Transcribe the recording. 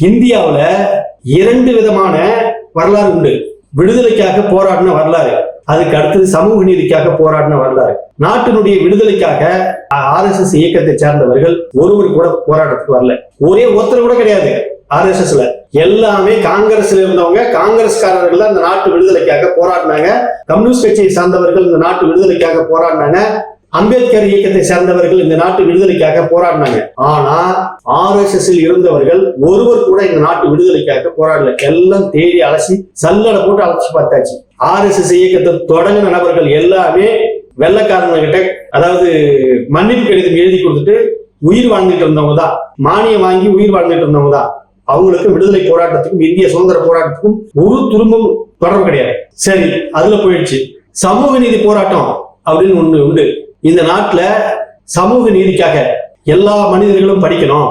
இந்தியாவுல 2 விதமான வரலாறு உண்டு. விடுதலைக்காக போராடின வரலாறு, அதுக்கு அடுத்தது சமூக நீதிக்காக போராடின வரலாறு. நாட்டினுடைய விடுதலைக்காக RSS இயக்கத்தை சேர்ந்தவர்கள் ஒருவர் கூட போராட்டத்துக்கு வரல. ஒரே ஒருத்தர் கூட கிடையாது RSSல. எல்லாமே காங்கிரஸ்ல இருந்தவங்க, காங்கிரஸ்காரர்கள் தான் இந்த நாட்டு விடுதலைக்காக போராடினாங்க. கம்யூனிஸ்ட் கட்சியை சார்ந்தவர்கள் இந்த நாட்டு விடுதலைக்காக போராடினாங்க. அம்பேத்கர் இயக்கத்தை சேர்ந்தவர்கள் இந்த நாட்டு விடுதலைக்காக போராடினாங்க. ஆனா RSSல் இருந்தவர்கள் ஒருவர் கூட இந்த நாட்டு விடுதலைக்காக போராடல. எல்லாம் தேடி அலசி சல்லடை போட்டு அலசி பார்த்தாச்சு. RSS இயக்கத்தை தொடங்கின நபர்கள் எல்லாமே வெள்ளைக்காரங்கிட்ட, அதாவது மன்னிப்பு கடிதம் எழுதி கொடுத்துட்டு உயிர் வாழ்ந்துட்டு இருந்தவங்க தான், மானியம் வாங்கி உயிர் வாழ்ந்துட்டு இருந்தவங்க தான். அவங்களுக்கு விடுதலை போராட்டத்துக்கும் இந்திய சுதந்திர போராட்டத்துக்கும் ஒரு துரும்பும் தொடர்பு கிடையாது. சரி, அதுல போயிடுச்சு. சமூக நீதி போராட்டம் அப்படின்னு ஒண்ணு உண்டு. இந்த நாட்டுல சமூக நீதிக்காக எல்லா மனிதர்களும் படிக்கணும்,